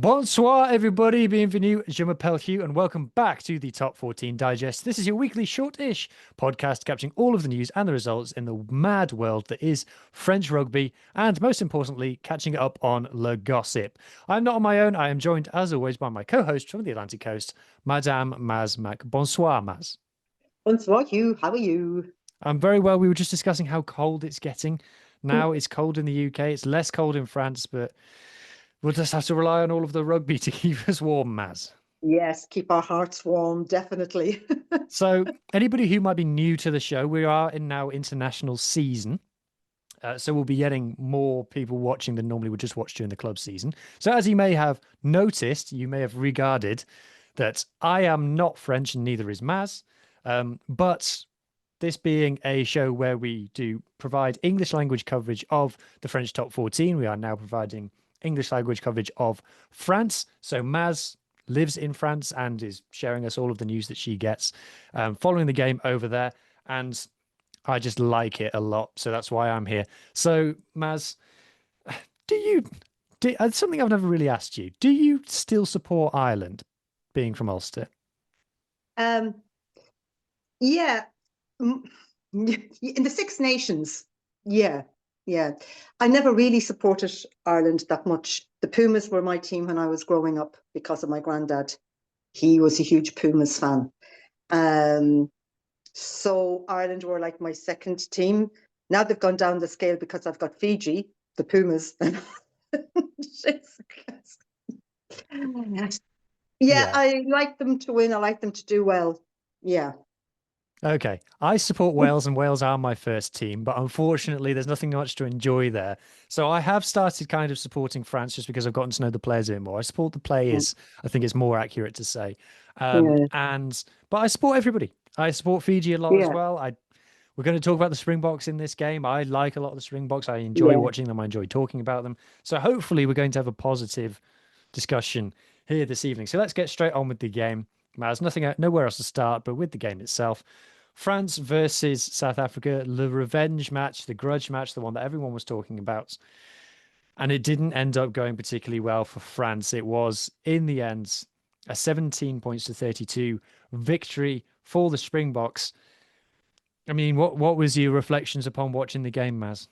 Bonsoir, everybody. Bienvenue. Je m'appelle Huw, and welcome back to the Top 14 Digest. This is your weekly short-ish podcast capturing all of the news and the results in the mad world that is French rugby, and most importantly, catching up on le gossip. I'm not on my own. I am joined, as always, by my co-host from the Atlantic Coast, Madame Maz Mac. Bonsoir, Maz. Bonsoir, Hugh. How are you? I'm very well. We were just discussing how cold it's getting. Now it's cold in the UK. It's less cold in France, but we'll just have to rely on all of the rugby to keep us warm, Maz. Yes, keep our hearts warm, definitely. So, anybody who might be new to the show, we are in now international season. So we'll be getting more people watching than normally would just watch during the club season. So as you may have noticed, you may have regarded that I am not French and neither is Maz. But this being a show where we do provide English language coverage of the French top 14, we are now providing English language coverage of France. So Maz lives in France and is sharing us all of the news that she gets following the game over there. And I just like it a lot. So that's why I'm here. So, Maz, something I've never really asked you. Do you still support Ireland, being from Ulster? Um, yeah, in the Six Nations, yeah, yeah. I never really supported Ireland that much. The Pumas were my team when I was growing up because of my granddad. He was a huge Pumas fan. Um, so Ireland were like my second team. Now they've gone down the scale because I've got Fiji, the Pumas. Yeah, Yeah. I like them to win. I like them to do well. Yeah. Okay. I support Wales and Wales are my first team, but unfortunately there's nothing much to enjoy there. So I have started kind of supporting France just because I've gotten to know the players a bit more. I support the players, I think it's more accurate to say. Yeah. But I support everybody. I support Fiji a lot as Yeah. well. We're going to talk about the Springboks in this game. I like a lot of the Springboks. I enjoy Yeah. watching them. I enjoy talking about them. So hopefully we're going to have a positive discussion here this evening. So let's get straight on with the game. There's nowhere else to start, but with the game itself. France versus South Africa, the revenge match, the grudge match, the one that everyone was talking about. And it didn't end up going particularly well for France. It was, in the end, a 17 points to 32 victory for the Springboks. I mean, what was your reflections upon watching the game, Maz?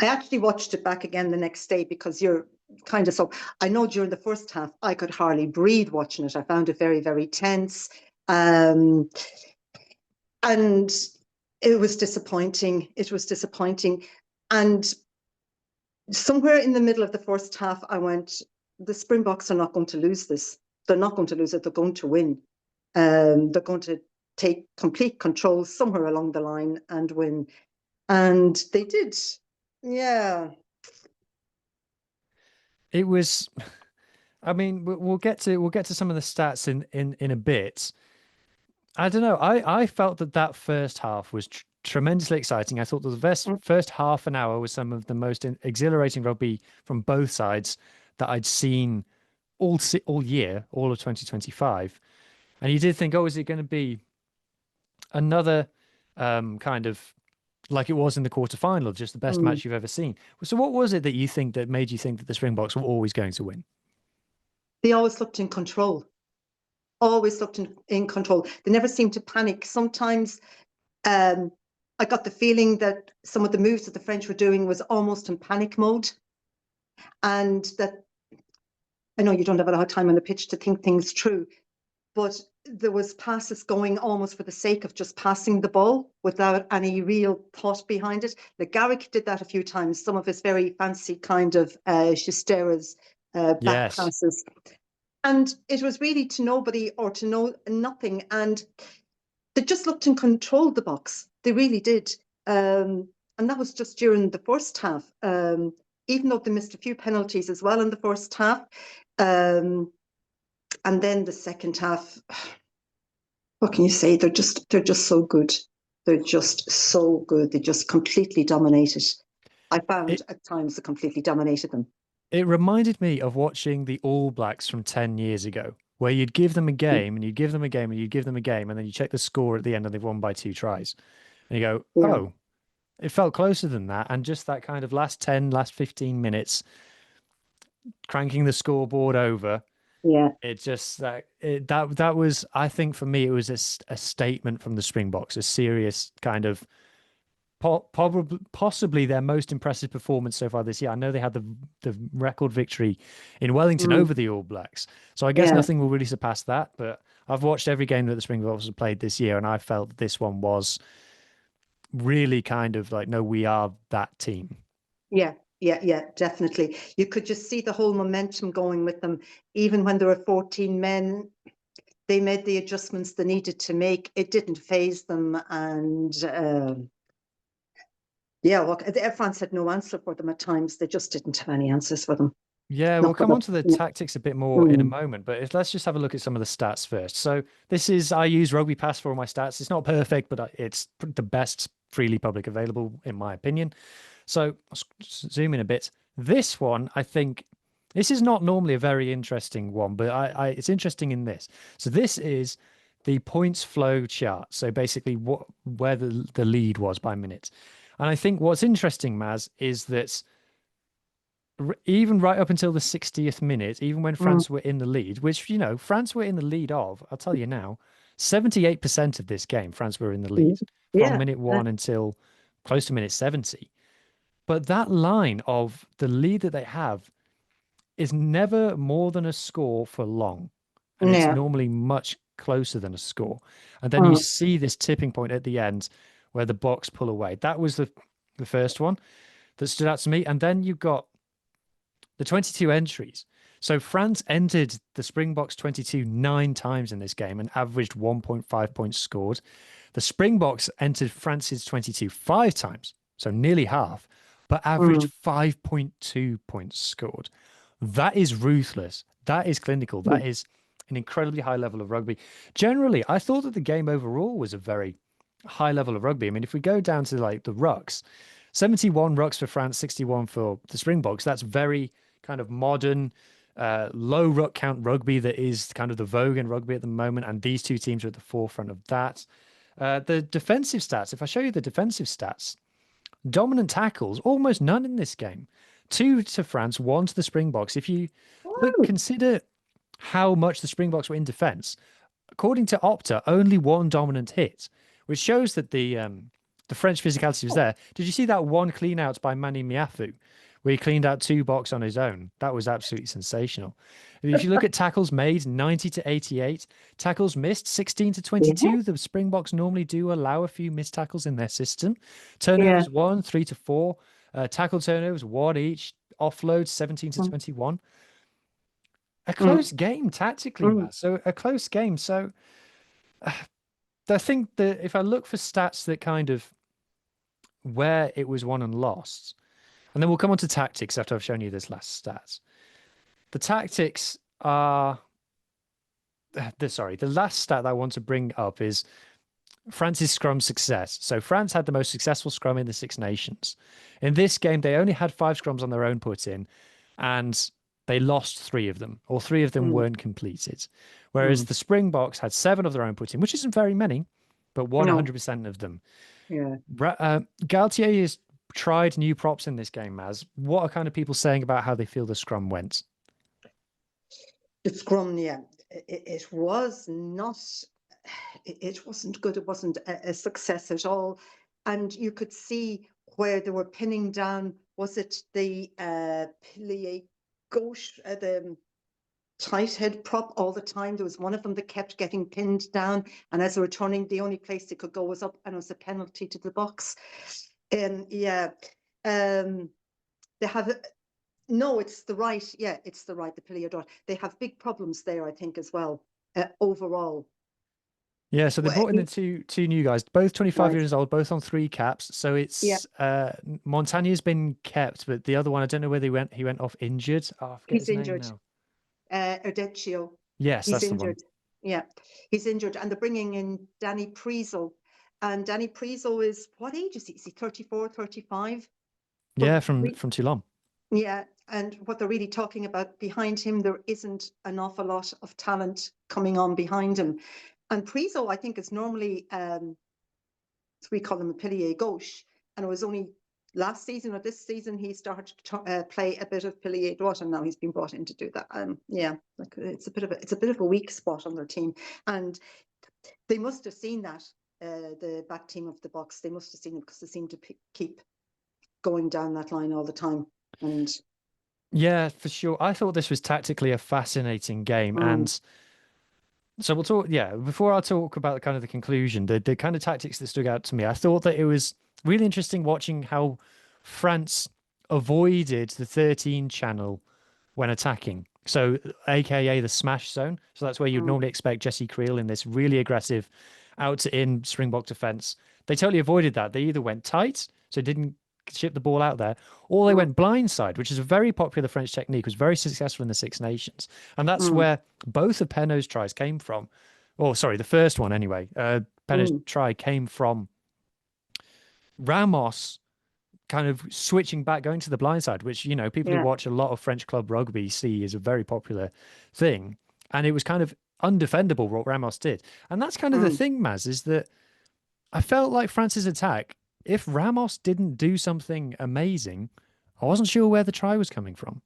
I actually watched it back again the next day because you're kind of so. I know during the first half, I could hardly breathe watching it. I found it very, very tense. Um, and it was disappointing. It was disappointing. And somewhere in the middle of the first half, I went, the Springboks are not going to lose this. They're not going to lose it. They're going to win. They're going to take complete control somewhere along the line and win. And they did. Yeah. It was, I mean, we'll get to some of the stats in a bit. I don't know. I felt that first half was tremendously exciting. I thought that the first half an hour was some of the most exhilarating rugby from both sides that I'd seen all year, all of 2025. And you did think, oh, is it going to be another kind of like it was in the quarterfinal of just the best Mm. match you've ever seen? So what was it that you think that made you think that the Springboks were always going to win? They always looked in control, always looked in control. They never seemed to panic. Sometimes um, I got the feeling that some of the moves that the French were doing was almost in panic mode. And that I know you don't have a lot of time on the pitch to think things through, but there was passes going almost for the sake of just passing the ball without any real thought behind it. Like Garrick did that a few times, some of his very fancy kind of Shisteras back Yes. passes. And it was really to nobody or to know nothing. And they just looked in control of the box. They really did. And that was just during the first half. Even though they missed a few penalties as well in the first half. And then the second half, what can you say? They're just so good. They're just so good. They just completely dominated. I found It at times they completely dominated them. it reminded me of watching the All Blacks from 10 years ago, where you'd give them a game and you'd give them a game and you'd give them a game, and then you check the score at the end and they've won by 2 tries. And you go, Yeah. oh, it felt closer than that. And just that kind of last 10, last 15 minutes, cranking the scoreboard over. Yeah. It just that was, I think for me, it was a statement from the Springboks, a serious kind of probably possibly their most impressive performance so far this year. I know they had the record victory in Wellington over the All Blacks, so I guess Yeah. nothing will really surpass that. But I've watched every game that the Springboks have played this year, and I felt this one was really kind of like, no, we are that team. Yeah. Yeah, yeah, definitely. You could just see the whole momentum going with them. Even when there were 14 men, they made the adjustments they needed to make. It didn't phase them. And yeah, look, France had no answer for them at times. They just didn't have any answers for them. Yeah, we'll Not for come on them. to the tactics a bit more in a moment, but let's just have a look at some of the stats first. So I use Rugby Pass for all my stats. It's not perfect, but it's the best freely public available, in my opinion. So I'll zoom in a bit. This one, I think, this is not normally a very interesting one, but it's interesting in this. So this is the points flow chart. So basically where the lead was by minute. And I think what's interesting, Maz, is that even right up until the 60th minute, even when France were in the lead, which, France were in the lead of, I'll tell you now, 78% of this game, France were in the lead from Yeah. minute 1 until close to minute 70. But that line of the lead that they have is never more than a score for long. And it's Yeah. normally much closer than a score. And then you see this tipping point at the end where the Boks pull away. That was the first one that stood out to me. And then you got the 22 entries. So France entered the Springboks 22 9 times in this game and averaged 1.5 points scored. The Springboks entered France's 22 5 times, so nearly half, but averaged 5.2 points scored. That is ruthless. That is clinical. That is an incredibly high level of rugby. Generally, I thought that the game overall was a very high level of rugby. I mean, if we go down to like the rucks, 71 rucks for France, 61 for the Springboks. That's very kind of modern, low ruck count rugby that is kind of the vogue in rugby at the moment. And these two teams are at the forefront of that. The defensive stats, if I show you the defensive stats, dominant tackles, almost none in this game. 2 to France, 1 to the Springboks. If you consider how much the Springboks were in defense, according to Opta, only 1 dominant hit, which shows that the French physicality was there. Did you see that one clean out by Mani Miafu, where he cleaned out 2 Boks on his own? That was absolutely sensational. If you look at tackles made, 90 to 88. Tackles missed, 16 to 22. The Springboks normally do allow a few missed tackles in their system. Turnovers 1, 3 to 4. Tackle turnovers 1 each. Offloads 17 to 21. A close game tactically, Matt. So a close game. So I think that if I look for stats that kind of where it was won and lost, and then we'll come on to tactics after I've shown you this last stats. The tactics are the last stat that I want to bring up is France's scrum success. So France had the most successful scrum in the Six Nations. In this game, they only had 5 scrums on their own put in, and they lost 3 of them, or 3 of them weren't completed. Whereas the Springboks had 7 of their own put in, which isn't very many, but 100% of them. Yeah. Galthie has tried new props in this game, Maz. What are kind of people saying about how they feel the scrum went? The scrum, yeah, it was not, it wasn't good. It wasn't a success at all. And you could see where they were pinning down, was it the pilier gauche, the tight head prop all the time? There was one of them that kept getting pinned down. And as they were turning, the only place they could go was up, and it was a penalty to the Boks. And yeah, they have... No, it's the right. Yeah, it's the right. The Piliador. They have big problems there, I think, as well. Overall. Yeah, so they brought in the two new guys, both 25 years old, both on 3 caps. So it's Montagne's been kept, but the other one, I don't know where he went off injured. Oh, I forget He's his injured. name now. Erdecchio. Yes, he's that's injured. The one. Yeah, he's injured, and they're bringing in Danny Priso. And Danny Priso is, what age is he? Is he 34, 35? Yeah, from Toulon. Yeah, and what they're really talking about behind him, there isn't an awful lot of talent coming on behind him. And Priso, I think, is normally, we call him a pilier gauche, and it was only last season or this season he started to play a bit of pilier droit, and now he's been brought in to do that. Yeah, like it's a bit of a weak spot on their team, and they must have seen that. The back team of the Boks, they must have seen it because they seem to keep going down that line all the time. And Yeah, for sure. I thought this was tactically a fascinating game, mm, and so we'll talk. Yeah, before I talk about kind of the conclusion, the kind of tactics that stood out to me, I thought that it was really interesting watching how France avoided the 13 channel when attacking. So, AKA the smash zone. So that's where you'd mm, normally expect Jesse Creel in this really aggressive out to in Springbok defense. They totally avoided that. They either went tight, so didn't ship the ball out there, or they mm, went blindside, which is a very popular French technique, was very successful in the Six Nations. And that's mm, where both of Penot's tries came from. Oh, sorry, the first one anyway. Penot's mm, try came from Ramos kind of switching back, going to the blind side, which, you know, people who yeah, watch a lot of French club rugby see is a very popular thing. And it was kind of undefendable what Ramos did. And that's kind of the mm. thing, Maz, is that I felt like France's attack, if Ramos didn't do something amazing, I wasn't sure where the try was coming from.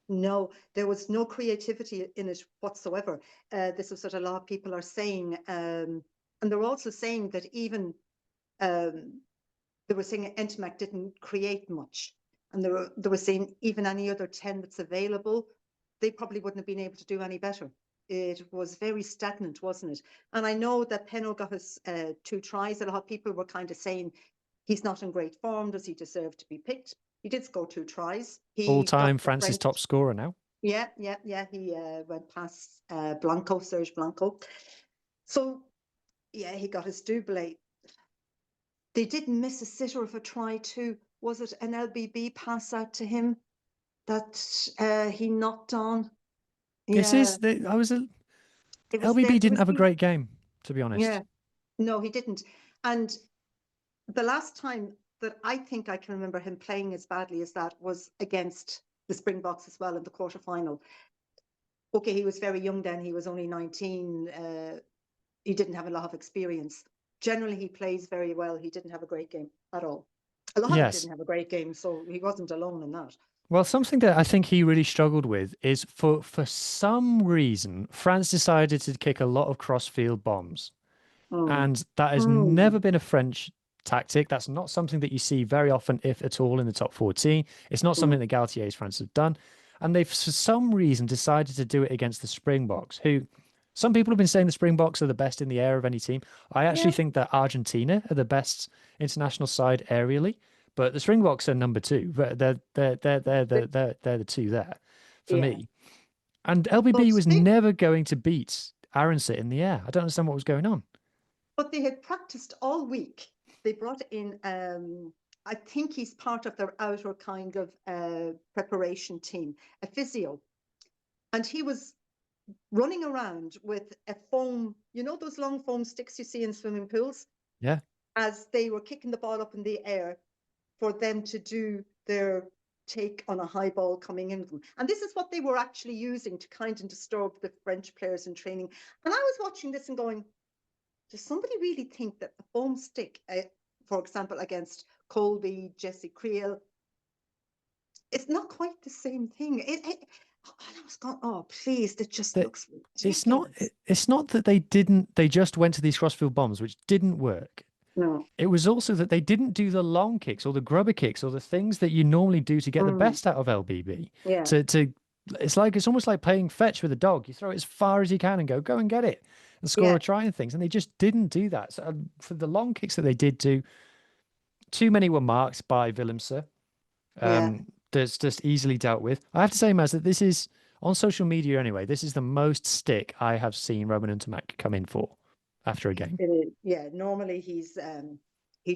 No, there was no creativity in it whatsoever. This is what a lot of people are saying. And they're also saying that even um, they were saying Entimac didn't create much. And they were saying even any other 10 that's available, they probably wouldn't have been able to do any better. It was very stagnant, wasn't it? And I know that Penot got his 2 tries. A lot of people were kind of saying he's not in great form. Does he deserve to be picked? He did score 2 tries. He All-time got the France's French. top scorer now. Yeah. He went past Serge Blanco. So, yeah, he got his double. They did miss a sitter of a try too. Was it an LBB pass out to him that he knocked on? This Yeah, is the I was a it was there. LBB It didn't was have a he. great game, to be honest. Yeah, no, he didn't. And the last time that I think I can remember him playing as badly as that was against the Springboks as well in the quarterfinal. Okay, he was very young then. He was only 19. He didn't have a lot of experience. Generally, he plays very well. He didn't have a great game at all. A lot of them Yes. didn't have a great game, so he wasn't alone in that. Well, something that I think he really struggled with is for some reason, France decided to kick a lot of cross-field bombs. Mm. And that has Mm. never been a French tactic. That's not something that you see very often, if at all, in the top 14. It's not Mm. something that Galthie's France have done. And they've, for some reason, decided to do it against the Springboks, who some people have been saying the Springboks are the best in the air of any team. I actually Yeah, think that Argentina are the best international side aerially, but the Springboks are number 2. They're the 2 there for yeah. me. And But LBB was never going to beat Aronsit in the air. I don't understand what was going on. but they had practiced all week. They brought in I think he's part of their outer kind of preparation team, a physio. And he was running around with a foam, you know those long foam sticks you see in swimming pools, Yeah. as they were kicking the ball up in the air for them to do their take on a high ball coming in. And this is what they were actually using to kind of disturb the French players in training. And I was watching this and going, does somebody really think that the foam stick, for example, against Colby, Jesse Creel, it's not quite the same thing. I was going, oh, please, it just That looks it's not ridiculous. it's not that they just went to these crossfield bombs, which didn't work. No. It was also that they didn't do the long kicks or the grubber kicks or the things that you normally do to get the Mm, best out of LBB. yeah, To it's almost like playing fetch with a dog. You throw it as far as you can and go and get it and score yeah, a try and things. And they just didn't do that. So for the long kicks that they did do, too many were marked by Willemse. yeah. That's just easily dealt with. I have to say, Maz, that this is on social media anyway. This is the most stick I have seen Ronan O'Gara come in for after a game. It is. Yeah, normally he,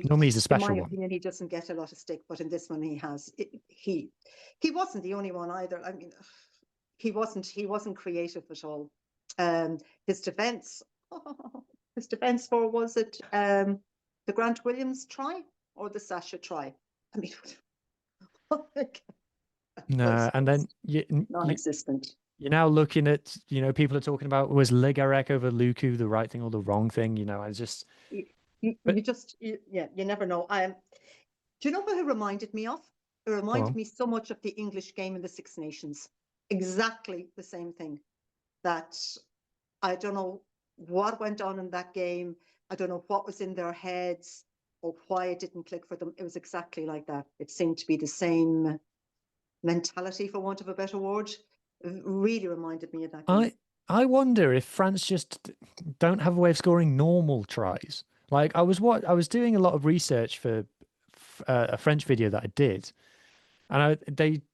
Normally, he's a in special my one. opinion, he doesn't get a lot of stick, but in this one he has. He wasn't the only one either. I mean, he wasn't creative at all. His defense, his defense for was it the Grant Williams try or the Sasha try? I mean, it No, was and then non-existent. you're now looking at, people are talking about, was Legarec over Luku the right thing or the wrong thing? I just, You, you, but you just, yeah, you never know. Do you know what it reminded me of? It Go reminded on. me so much of the English game in the Six Nations. Exactly the same thing. That I don't know what went on in that game. I don't know what was in their heads or why it didn't click for them. It was exactly like that. It seemed to be the same mentality, for want of a better word. It really reminded me of that game. I wonder if France just don't have a way of scoring normal tries. Like I was doing a lot of research for a French video that I did, and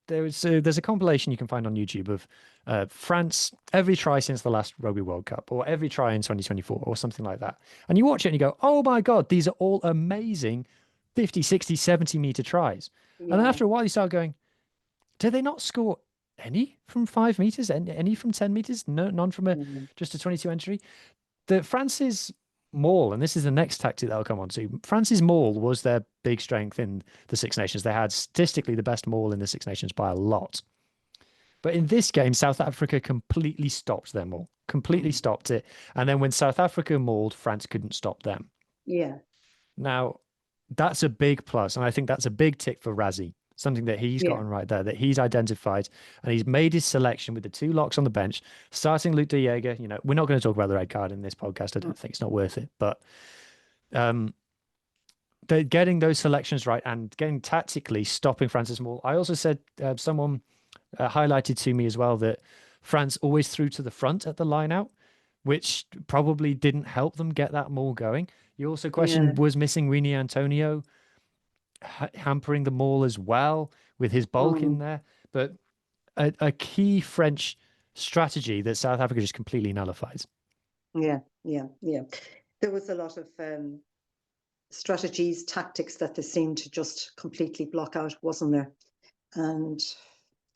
there's a compilation you can find on YouTube of France every try since the last Rugby World Cup or every try in 2024 or something like that. And you watch it and you go, "Oh my God, these are all amazing 50, 60, 70 meter tries." And then Yeah. after a while you start going, "Do they not score any from 5 meters? Any from 10 meters? No, none from Mhm. just a 22 entry." The France's maul, and this is the next tactic that I'll come on to. France's maul was their big strength in the Six Nations. They had statistically the best maul in the Six Nations by a lot. But in this game, South Africa completely stopped their maul, completely stopped it. And then when South Africa mauled, France couldn't stop them. Yeah. Now, that's a big plus, and I think that's a big tick for Rassie. Something that he's Yeah. gotten right there, that he's identified, and he's made his selection with the two locks on the bench, starting Luke de Jager. You know, we're not going to talk about the red card in this podcast. I don't think it's not worth it. But they're getting those selections right and getting tactically stopping France's maul. I also said someone highlighted to me as well that France always threw to the front at the line out, which probably didn't help them get that maul going. You also Yeah. questioned, was missing Winnie Antonio hampering the maul as well with his bulk in Mm. there? But a key French strategy that South Africa just completely nullifies. Yeah. Yeah. Yeah. There was a lot of strategies, tactics that they seemed to just completely block out, wasn't there? And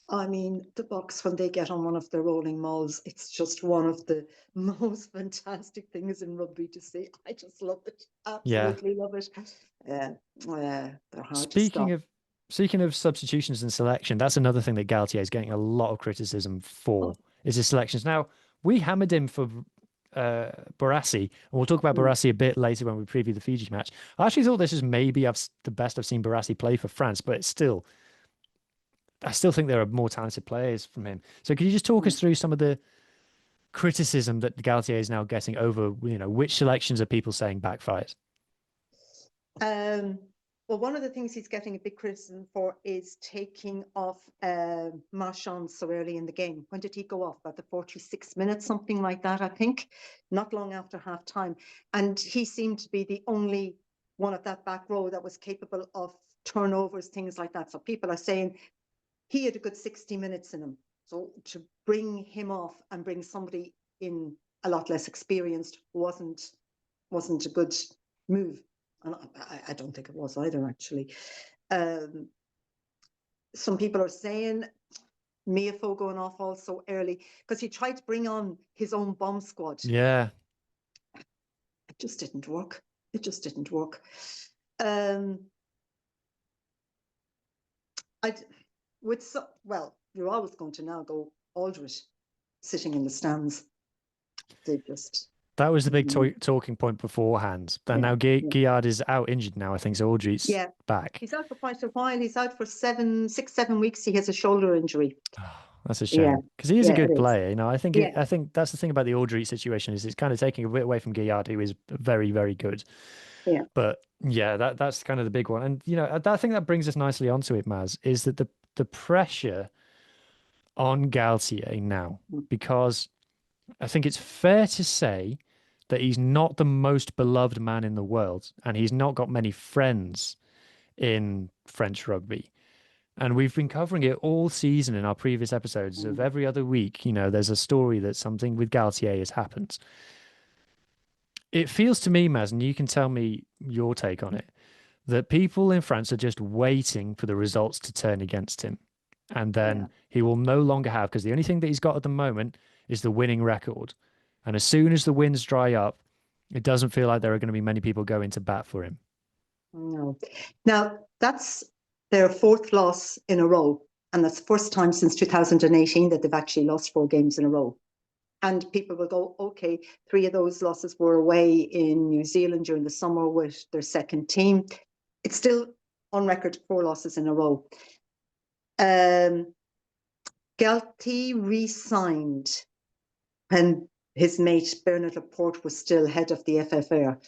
I mean, the Boks, when they get on one of the rolling mauls, it's just one of the most fantastic things in rugby to see. I just love it. Yeah. Absolutely love it. They're hard to Speaking stop. of speaking of substitutions and selection, that's another thing that Galthie is getting a lot of criticism for is his selections. Now, we hammered him for Barassi, and we'll talk about Mm. Barassi a bit later when we preview the Fiji match. I actually thought this is maybe the best I've seen Barassi play for France, but it's still, I still think there are more talented players from him. So could you just talk us through some of the criticism that Galtier is now getting over, you know, which selections are people saying backfired? Well, one of the things he's getting a big criticism for is taking off Marchand so early in the game. When did he go off? About the 46 minutes, something like that, I think, not long after half time. And he seemed to be the only one of that back row that was capable of turnovers, things like that. So people are saying he had a good 60 minutes in him. So to bring him off and bring somebody in a lot less experienced wasn't a good move. And I don't think it was either, actually. Some people are saying Miafo going off also early because he tried to bring on his own bomb squad. Yeah. It just didn't work. It just didn't work. Well, you're always going to now go Aldridge sitting in the stands. They just. That was the big talking point beforehand. And now Guillard is out injured now, I think. So Aldridge's back. He's out for quite a while. He's out for 6, 7 weeks. He has a shoulder injury. That's a shame because he is a good player. You know, I think I think that's the thing about the Aldridge situation is it's kind of taking a bit away from Guillard, who is very, very good. Yeah. But yeah, that's kind of the big one. And you know, I think that brings us nicely onto it, Maz, is that the pressure on Galtier now, because I think it's fair to say that he's not the most beloved man in the world, and he's not got many friends in French rugby. And we've been covering it all season in our previous episodes of every other week. You know, there's a story that something with Galtier has happened. It feels to me, Maz, and you can tell me your take on it, that people in France are just waiting for the results to turn against him. And then he will no longer have, because the only thing that he's got at the moment is the winning record. And as soon as the wins dry up, it doesn't feel like there are going to be many people going to bat for him. No. Now, that's their 4th loss in a row. And that's the first time since 2018 that they've actually lost 4 games in a row. And people will go, okay, 3 of those losses were away in New Zealand during the summer with their second team. It's still on record 4 losses in a row. Galthie re-signed when his mate Bernard Laporte was still head of the FFR.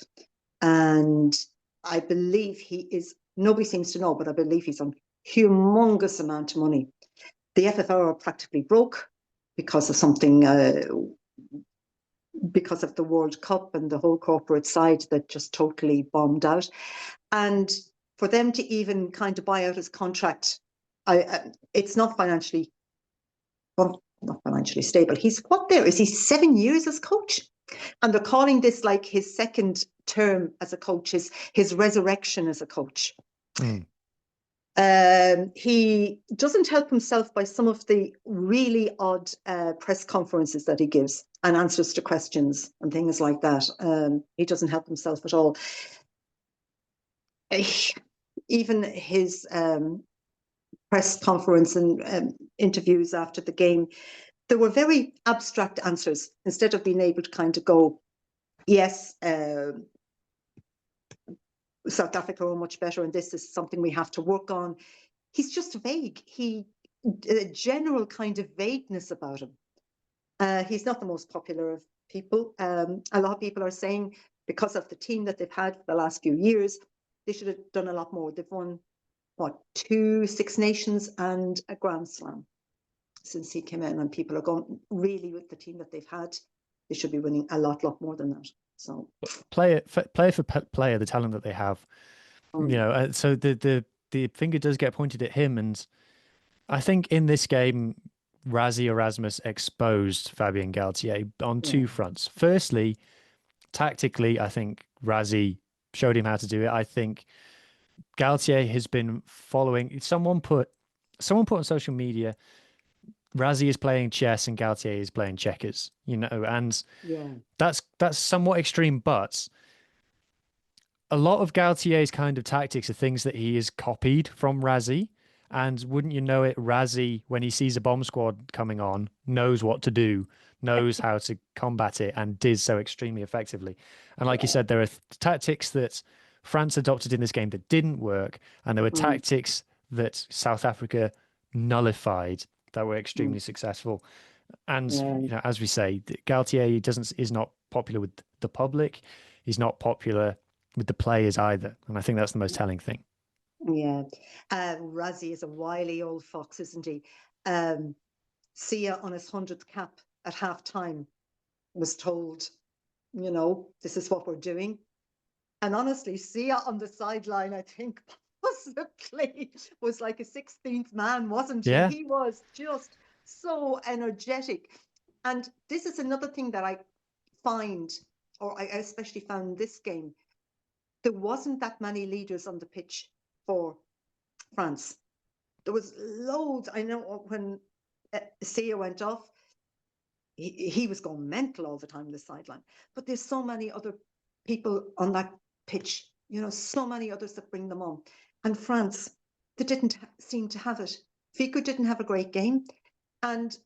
And I believe he is, nobody seems to know, but I believe he's on humongous amount of money. The FFR are practically broke because of something, because of the World Cup and the whole corporate side that just totally bombed out. And for them to even kind of buy out his contract, it's not financially, well, not financially stable. He's what there? Is he 7 years as coach? And they're calling this like his second term as a coach, his resurrection as a coach. Mm. He doesn't help himself by some of the really odd press conferences that he gives and answers to questions and things like that. He doesn't help himself at all. Even his press conference and interviews after the game, there were very abstract answers instead of being able to kind of go, yes, South Africa are much better and this is something we have to work on. He's just vague. A general kind of vagueness about him. He's not the most popular of people. A lot of people are saying because of the team that they've had for the last few years, they should have done a lot more. They've won, 2 Six Nations and a Grand Slam since he came in, and people are going, really, with the team that they've had, they should be winning a lot more than that. So player for player, the talent that they have, so the finger does get pointed at him. And I think in this game, Rassie Erasmus exposed Fabien Galthié on 2 fronts. Firstly, tactically, I think Rassie showed him how to do it. I think Galthié has been following. Someone put on social media, Rassie is playing chess and Galthié is playing checkers, and that's somewhat extreme, but a lot of Galtier's kind of tactics are things that he has copied from Rassie. And wouldn't you know it, Rassie, when he sees a bomb squad coming on, knows what to do, knows how to combat it, and did so extremely effectively. And like you said, there are tactics that France adopted in this game that didn't work, and there were tactics that South Africa nullified that were extremely successful. And as we say, Galthié is not popular with the public. He's not popular with the players either, and I think that's the most telling thing. Yeah, Rassie is a wily old fox, isn't he? Sia on his 100th cap at half-time was told, this is what we're doing. And honestly, Sia on the sideline, I think, possibly was like a 16th man, wasn't he? Yeah. He was just so energetic. And this is another thing that I find, or I especially found in this game, there wasn't that many leaders on the pitch for France. There was loads. I know when Sia went off, he was going mental all the time on the sideline. But there's so many other people on that pitch, so many others that bring them on. And France, they didn't seem to have it. Fico didn't have a great game. And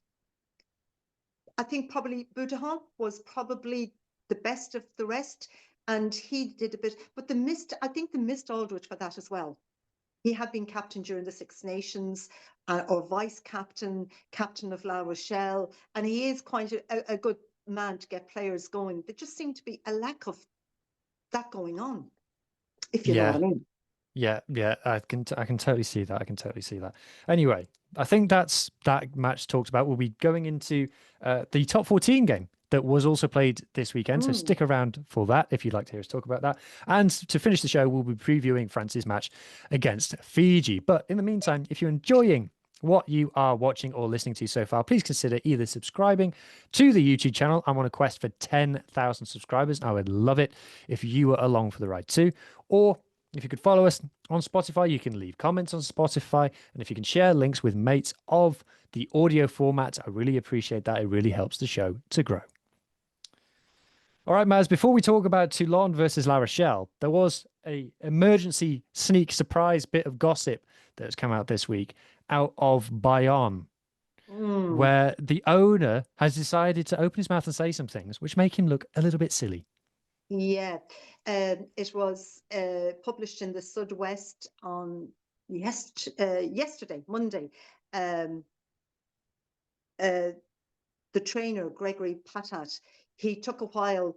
I think probably Boudouin was probably the best of the rest. And he did a bit, but I think they missed Aldrich for that as well. He had been captain during the Six Nations, or vice captain of La Rochelle, and he is quite a good man to get players going. There just seemed to be a lack of that going on, if you know what I mean. Yeah, I can totally see that. Anyway, I think that match talked about. We'll be going into the top 14 game that was also played this weekend. So stick around for that if you'd like to hear us talk about that. And to finish the show, we'll be previewing France's match against Fiji. But in the meantime, if you're enjoying what you are watching or listening to so far, please consider either subscribing to the YouTube channel. I'm on a quest for 10,000 subscribers. I would love it if you were along for the ride too. Or if you could follow us on Spotify, you can leave comments on Spotify. And if you can share links with mates of the audio format, I really appreciate that. It really helps the show to grow. All right, Maz, before we talk about Toulon versus La Rochelle, there was an emergency sneak surprise bit of gossip that has come out this week out of Bayonne, where the owner has decided to open his mouth and say some things which make him look a little bit silly. Yeah, it was published in the Sud-West on yesterday, Monday. Um, the trainer, Gregory Patat, he took a while.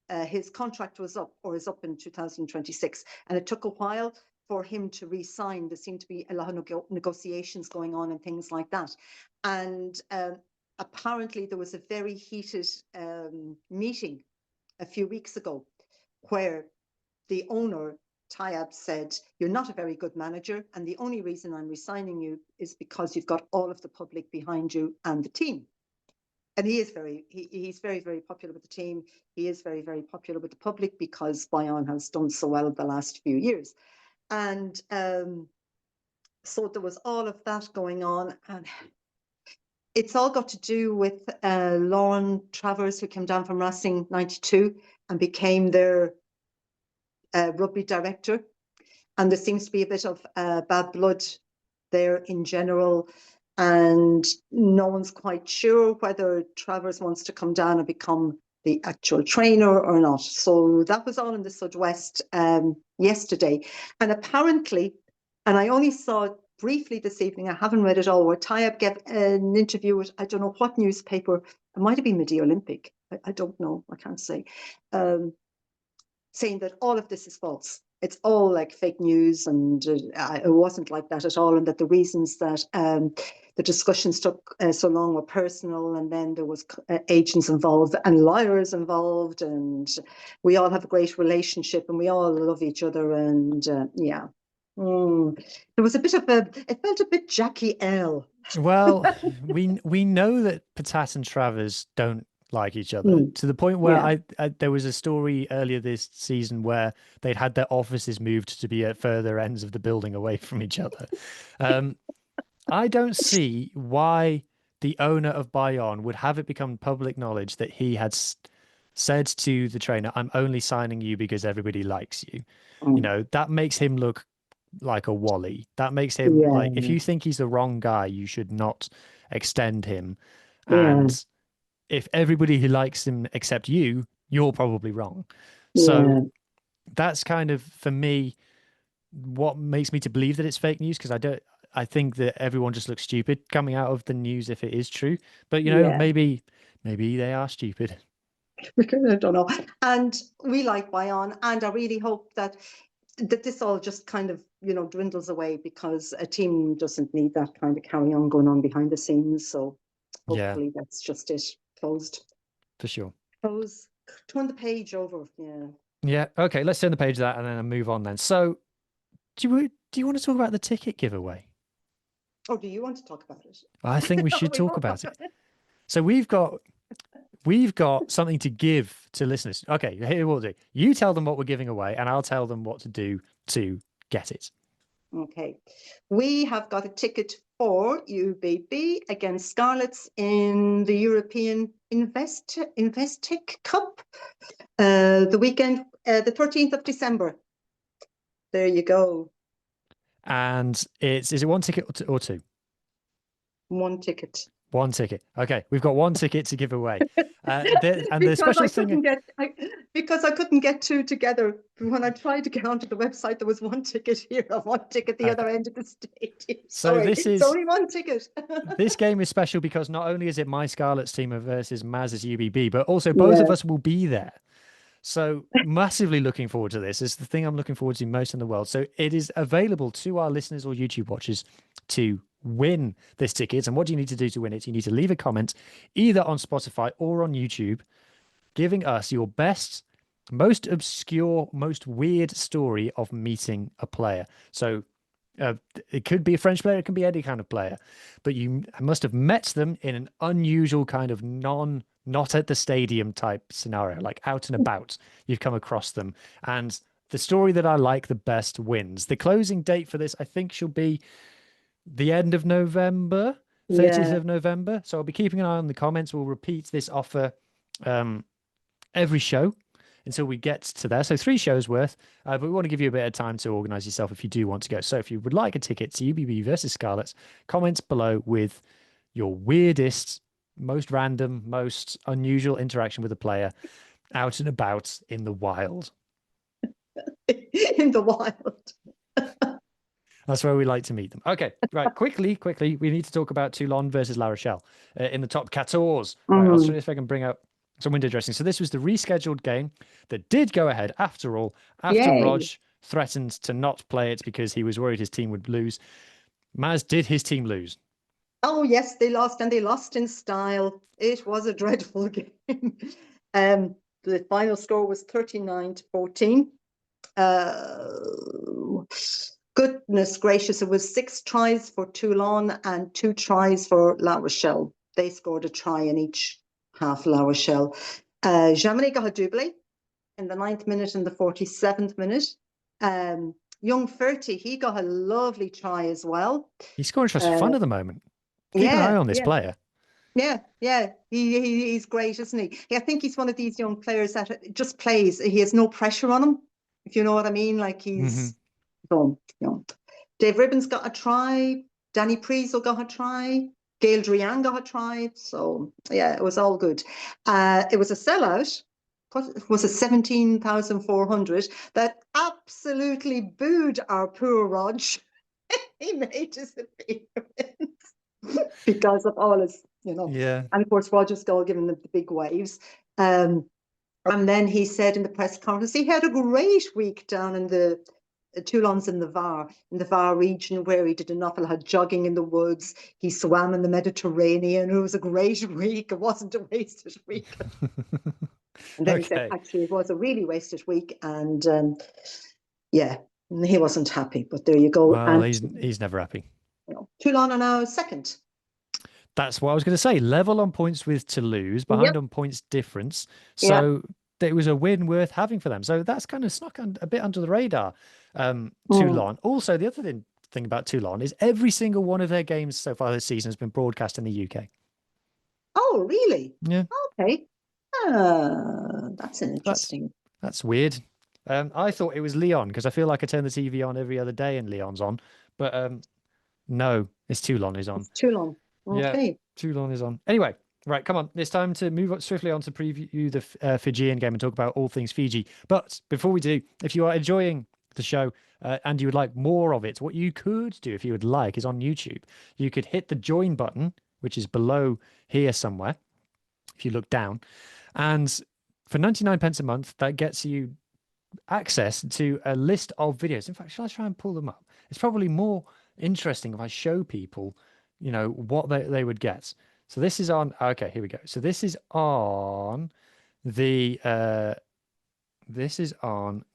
His contract was up, or is up in 2026, and it took a while for him to re-sign. There seemed to be a lot of negotiations going on and things like that. And apparently there was a very heated meeting a few weeks ago where the owner, Tayab, said, "You're not a very good manager, and the only reason I'm resigning you is because you've got all of the public behind you and the team." And he's very, very popular with the team. He is very, very popular with the public because Bayonne has done so well the last few years. And so there was all of that going on. And it's all got to do with Lauren Travers, who came down from Racing 92 and became their rugby director. And there seems to be a bit of bad blood there in general. And no one's quite sure whether Travers wants to come down and become the actual trainer or not. So that was all in the Sud-West yesterday. And apparently, and I only saw it briefly this evening, I haven't read it all, where Tayab gave an interview with, I don't know what newspaper, it might have been Midi Olympic, I don't know, I can't say, saying that all of this is false. It's all like fake news, and it wasn't like that at all, and that the reasons that the discussions took so long were personal, and then there was agents involved and lawyers involved, and we all have a great relationship and we all love each other, and yeah. There was a bit of it felt a bit Jackie L. Well, we know that Patat and Travers don't like each other to the point where Yeah. there was a story earlier this season where they'd had their offices moved to be at further ends of the building away from each other. I don't see why the owner of Bayonne would have it become public knowledge that he had said to the trainer, "I'm only signing you because everybody likes you." You know, that makes him look like a wally. That makes him like, if Yeah. you think he's the wrong guy, you should not extend him. Yeah. And if everybody who likes him except you, you're probably wrong. Yeah. So that's kind of, for me, what makes me to believe that it's fake news, because I think that everyone just looks stupid coming out of the news if it is true. But you know, Yeah. maybe they are stupid. I don't know. And we like Bayonne, and I really hope that this all just kind of, dwindles away, because a team doesn't need that kind of carry on going on behind the scenes. So Yeah, hopefully that's just it. Closed. for sure. Close. Turn the page over. Yeah. Yeah. Okay, let's turn the page of that and then move on then. So do you want to talk about the ticket giveaway? Oh, do you want to talk about it? I think we should We talk both about it. So we've got something to give to listeners. Okay, here we'll do. You tell them what we're giving away, and I'll tell them what to do to get it. Okay. We have got a ticket for UBB against Scarlets in the European Investec Cup, the weekend, the 13th of December. There you go. And is it one ticket or two? One ticket. One ticket. Okay, we've got one ticket to give away. And the Because special I thing, couldn't get two together. When I tried to get onto the website, there was one ticket here and one ticket the other end of the stadium. So Sorry, this is it's only one ticket. this game is special because not only is it my Scarlets team versus Maz's UBB, but also both of Yeah. us will be there. So massively looking forward to this. It's the thing I'm looking forward to most in the world. So it is available to our listeners or YouTube watchers to win this ticket. And what do you need to do to win it? You need to leave a comment either on Spotify or on YouTube, giving us your best, most obscure, most weird story of meeting a player. So it could be a French player, it can be any kind of player, but you must have met them in an unusual kind of not at the stadium type scenario, like out and about. You've come across them, and the story that I like the best wins. The closing date for this, I think, shall be the end of November, 30th Yeah. of November. So I'll be keeping an eye on the comments. We'll repeat this offer every show until we get to there. So 3 shows worth, but we want to give you a bit of time to organize yourself if you do want to go. So if you would like a ticket to UBB versus Scarlets, comment below with your weirdest, most random, most unusual interaction with a player. out and about in the wild. In the wild. That's where we like to meet them. Okay, right. Quickly, we need to talk about Toulon versus La Rochelle in the top 14. Right, I'll see if I can bring up some window dressing. So this was the rescheduled game that did go ahead after all, after Yay. Rog threatened to not play it because he was worried his team would lose. Maz, did his team lose? Oh, yes, they lost, and they lost in style. It was a dreadful game. The final score was 39-14. Goodness gracious, it was 6 tries for Toulon and 2 tries for La Rochelle. They scored a try in each half, La Rochelle. Jamani got a double in the 9th minute and the 47th minute. Young Ferty, he got a lovely try as well. He's scoring just for fun at the moment. Keep an eye on this player. Yeah. He's great, isn't he? I think he's one of these young players that just plays. He has no pressure on him, if you know what I mean. Like he's done. Dave Ribbons got a try. Danny Priesel got a try. Gail Drian got a try. So yeah, it was all good. It was a sellout. What was it, 17,400 that absolutely booed our poor Rog. He made his appearance because of all his, Yeah. And of course, Roger's goal giving them the big waves. And then he said in the press conference, he had a great week down in the Toulon's in the Var region, where he did an awful lot of jogging in the woods. He swam in the Mediterranean. It was a great week. It wasn't a wasted week. And then he said, actually, it was a really wasted week. And he wasn't happy. But there you go. Well, he's never happy. Toulon are now second. That's what I was going to say. Level on points with Toulouse, behind on points difference. So it was a win worth having for them. So that's kind of snuck a bit under the radar. Toulon. Also, the other thing about Toulon is every single one of their games so far this season has been broadcast in the UK. Oh, really? Yeah. Okay. That's an interesting. That's weird. I thought it was Lyon because I feel like I turn the TV on every other day and Lyon's on. But no, it's Toulon is on. It's Toulon. Okay. Yeah, Toulon is on. Anyway, right, come on. It's time to move swiftly on to preview the Fijian game and talk about all things Fiji. But before we do, if you are enjoying the show and you would like more of it, what you could do if you would like is on YouTube. You could hit the join button, which is below here somewhere, if you look down. And for 99 pence a month, that gets you access to a list of videos. In fact, shall I try and pull them up? It's probably more interesting if I show people what they would get. So this is on, okay, here we go. So this is on the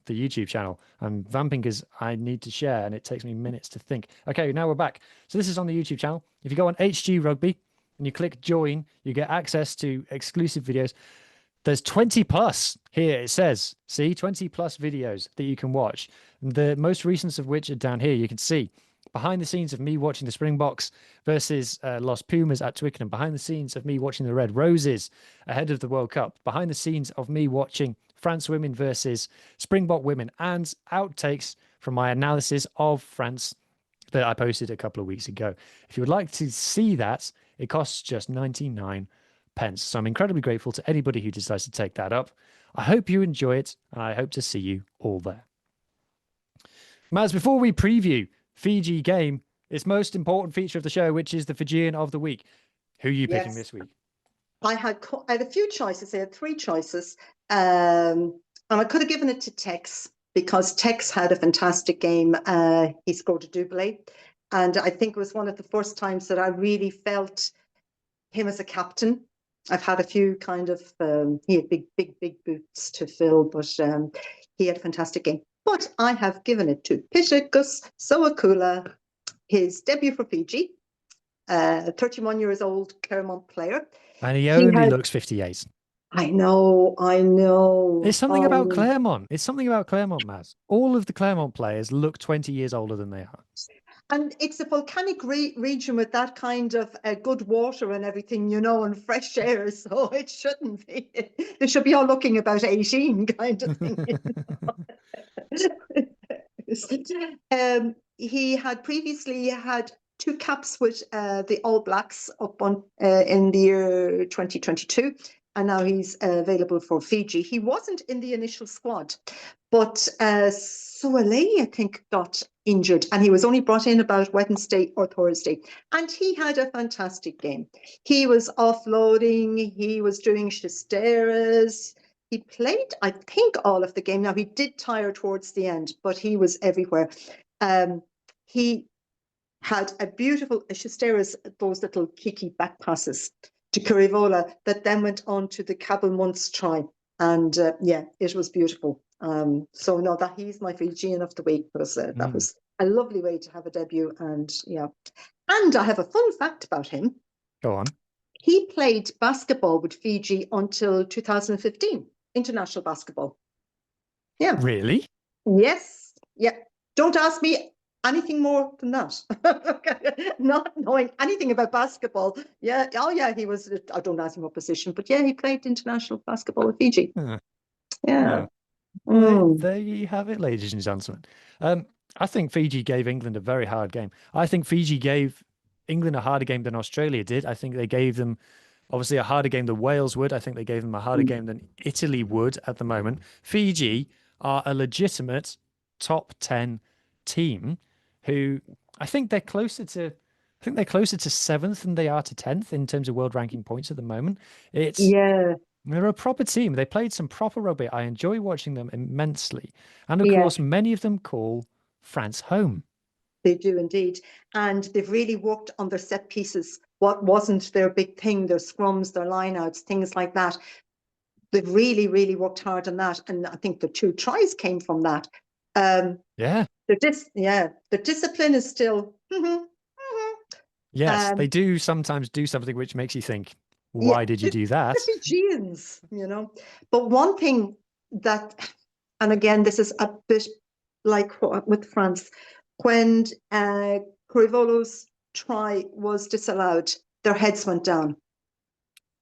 YouTube channel. I'm vamping because I need to share and it takes me minutes to think. Okay, now we're back. So this is on the YouTube channel. If you go on HG Rugby and you click join, you get access to exclusive videos. There's 20 plus here. It says, see, 20 plus videos that you can watch. The most recent of which are down here. You can see behind the scenes of me watching the Springboks versus Los Pumas at Twickenham. Behind the scenes of me watching the Red Roses ahead of the World Cup. Behind the scenes of me watching France women versus Springbok women. And outtakes from my analysis of France that I posted a couple of weeks ago. If you would like to see that, it costs just 99 pence. So I'm incredibly grateful to anybody who decides to take that up. I hope you enjoy it, and I hope to see you all there. Maz, before we preview Fiji game, its most important feature of the show, which is the Fijian of the week. Who are you picking this week? I had a few choices. I had 3 choices. And I could have given it to Tex because Tex had a fantastic game. He scored a double. And I think it was one of the first times that I really felt him as a captain. I've had a few kind of, he had big boots to fill, but he had a fantastic game. But I have given it to Pishkus Soakula, his debut for Fiji, 31 years old Claremont player. And he only looks 58. I know. It's something about Claremont. It's something about Claremont, Maz. All of the Claremont players look 20 years older than they are. And it's a volcanic region with that kind of good water and everything, and fresh air. So it shouldn't be. They should be all looking about 18 kind of thing. He had previously had 2 caps with the All Blacks up on in the year 2022. and now he's available for Fiji. He wasn't in the initial squad, but Suolei, I think, got injured, and he was only brought in about Wednesday or Thursday, and he had a fantastic game. He was offloading, he was doing chisteras. He played, I think, all of the game. Now, he did tire towards the end, but he was everywhere. He had a beautiful chisteras, those little kiki back passes to Curivola that then went on to the Cabell Muntz try. And yeah, it was beautiful. So no, that he's my Fijian of the week, because that was a lovely way to have a debut. And yeah, and I have a fun fact about him. Go on. He played basketball with Fiji until 2015, international basketball. Yeah. Really? Yes. Yeah. Don't ask me anything more than that. Not knowing anything about basketball. Yeah. Oh, yeah. He was, I don't ask him what position, but yeah, he played international basketball with Fiji. Yeah. Well, there you have it, ladies and gentlemen. I think Fiji gave England a very hard game. I think Fiji gave England a harder game than Australia did. I think they gave them, obviously, a harder game than Wales would. I think they gave them a harder game than Italy would at the moment. Fiji are a legitimate top 10 team who I think they're closer to, I think they're closer to 7th than they are to 10th in terms of world ranking points at the moment. They're a proper team. They played some proper rugby. I enjoy watching them immensely. And of course, many of them call France home. They do indeed. And they've really worked on their set pieces. What wasn't their big thing, their scrums, their lineouts, things like that. They've really, really worked hard on that. And I think the 2 tries came from that. The discipline is still. Yes, they do sometimes do something which makes you think, why did you do that? Fijians, you know. But one thing that, and again, this is a bit like with France, when Curivolo's try was disallowed, their heads went down.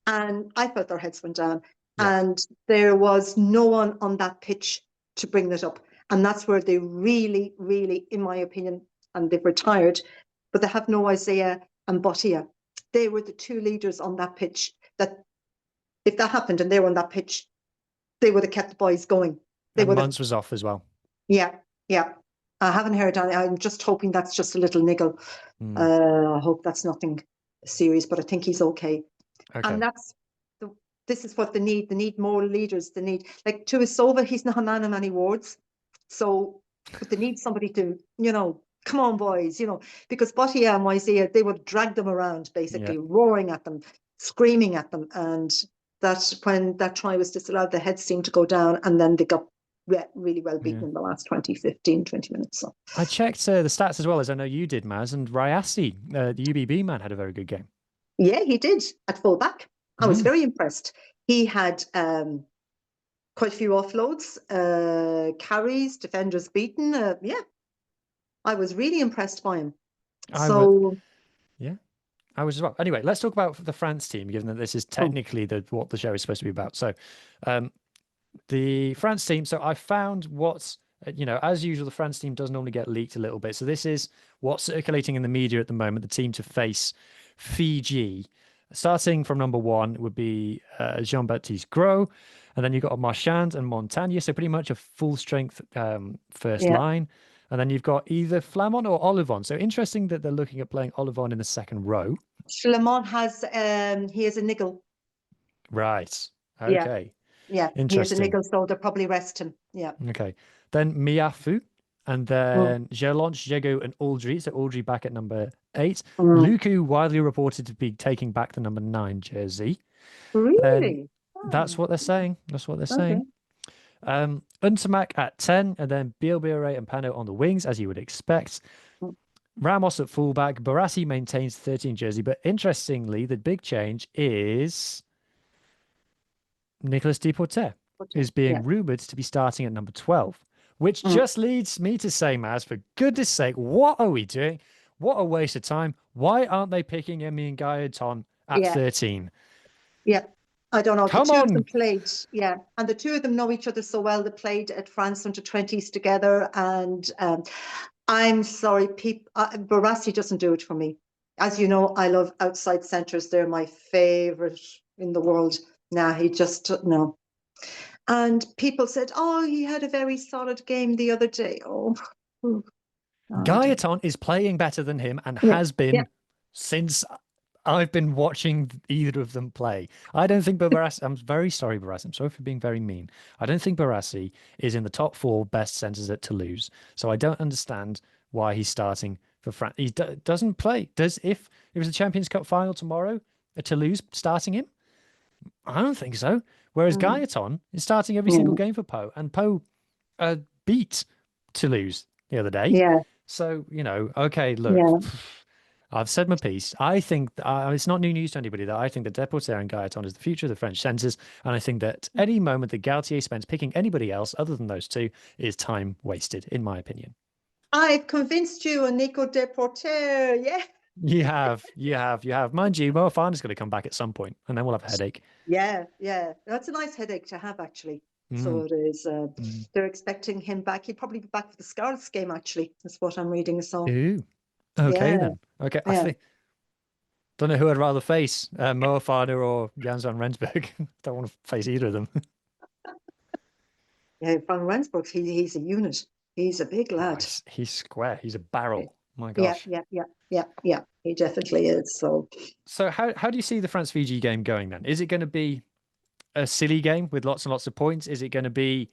And I felt their heads went down. And there was no one on that pitch to bring that up. And that's where they really, really, in my opinion, and they've retired, but they have no Isaiah and Bottia. They were the 2 leaders on that pitch that if that happened and they were on that pitch, they would have kept the boys going. And Muntz was off as well. Yeah. I haven't heard. I'm just hoping that's just a little niggle. I hope that's nothing serious, but I think he's okay. And this is what they need. They need more leaders. They need, like Tuisova, he's not a man of many words. So, but they need somebody to, come on, boys, because Bottia and Isaiah, they would drag them around, basically, roaring at them, screaming at them. And that when that try was disallowed, the heads seemed to go down, and then they got really well beaten in the last 20 minutes. So I checked the stats as well, as I know you did, Maz, and Rassie, the UBB man, had a very good game. Yeah, he did at fullback. I was very impressed. He had quite a few offloads, carries, defenders beaten. I was really impressed by him. I was as well. Anyway, let's talk about the France team, given that this is technically what the show is supposed to be about. So the France team, so I found what's, as usual, the France team does normally get leaked a little bit. So this is what's circulating in the media at the moment, the team to face Fiji. Starting from number 1 would be Jean-Baptiste Gros, and then you've got Marchand and Montagnier, so pretty much a full-strength first line. And then you've got either Flamand or Olivon. So interesting that they're looking at playing Olivon in the second row. Flamand has a niggle. Right. Okay. Yeah. He has a niggle, so they'll probably rest him. Yeah. Okay. Then Miafu, and then Gerlonch, Jego, and Aldry. So Aldry back at number 8. Luku widely reported to be taking back the number 9 jersey. Really? That's what they're saying. Untamak at 10, and then Bielbiore and Pano on the wings, as you would expect. Ramos at fullback. Barassi maintains 13 jersey, but interestingly, the big change is Nicolas Deportet is being rumoured to be starting at number 12, which just leads me to say, Maz, for goodness sake, what are we doing? What a waste of time. Why aren't they picking Emi and Gaetan at 13? Yeah. I don't know. Come the two on. of them played, and the 2 of them know each other so well. They played at France under 20s together, and I'm sorry, Barassi doesn't do it for me. As you know, I love outside centres. They're my favourite in the world. Nah, he just, no. And people said, oh, he had a very solid game the other day. Oh, oh, Gaetan is playing better than him and yeah, has yeah. been since I've been watching either of them play. I don't think Barassi, I'm very sorry, Barassi. I'm sorry for being very mean. I don't think Barassi is in the top 4 best centres at Toulouse. So I don't understand why he's starting for France. He doesn't play. If it was a Champions Cup final tomorrow at Toulouse, starting him? I don't think so. Whereas Mm, Gaetan is starting every single yeah, game for Poe, and Poe beat Toulouse the other day. yeah, So, okay, look, yeah. I've said my piece. I think it's not new news to anybody that I think that Deporter and Gaetan is the future of the French centres. And I think that any moment that Galtier spends picking anybody else other than those two is time wasted, in my opinion. I've convinced you on Nico Deporter. Yeah. You have. Mind you, Mo Farner's going to come back at some point, and then we'll have a headache. Yeah, yeah. That's a nice headache to have, actually. So Mm, it is. mm. They're expecting him back. He'll probably be back for the Scarlets game, actually. That's what I'm reading. So, Ooh. Okay, yeah, then. Okay, I yeah. think. Don't know who I'd rather face, Mo Farner or Jans van Rensburg. Don't want to face either of them. Yeah, Van Rensburg, he's a unit. He's a big Oh, lad. he's square. He's a barrel. My Yeah, gosh. yeah, yeah, yeah, yeah. He definitely is. So, So how do you see the France Fiji game going then? Is it going to be a silly game with lots and lots of points? Is it going to be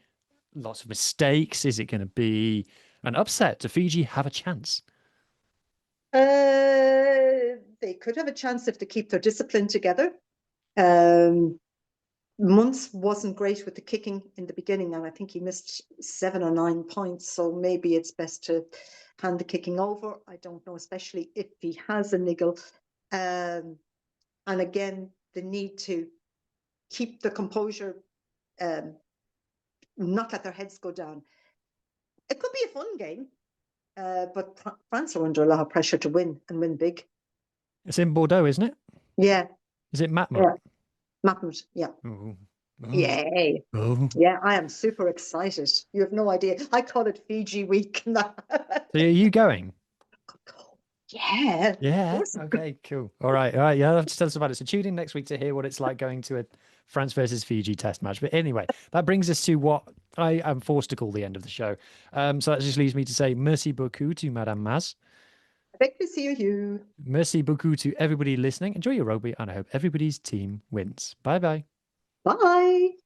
lots of mistakes? Is it going to be an upset? Do Fiji have a chance? they could have a chance if they keep their discipline together. Um, Muntz wasn't great with the kicking in the beginning, and I think he missed 7 or 9 points. So maybe it's best to hand the kicking over. I don't know, especially if he has a niggle. And again, the need to keep the composure, um, not let their heads go down. It could be a fun game, but France are under a lot of pressure to win and win big. It's in Bordeaux, isn't it? Yeah, Is it Matmut? yeah, Mahmoud, yeah. Ooh. Ooh. Yay. Oh. Yeah, I am super excited. You have no idea. I call it Fiji week. So are you going? Yeah, of Yeah. course. Okay, cool. All right. All right. Yeah, I'll have to tell us about it. So tune in next week to hear what it's like going to a France versus Fiji test match. But anyway, that brings us to what I am forced to call the end of the show. So that just leaves me to say merci beaucoup to Madame Maz. Avec plaisir, you. Merci beaucoup to everybody listening. Enjoy your rugby, and I hope everybody's team wins. Bye bye. Bye.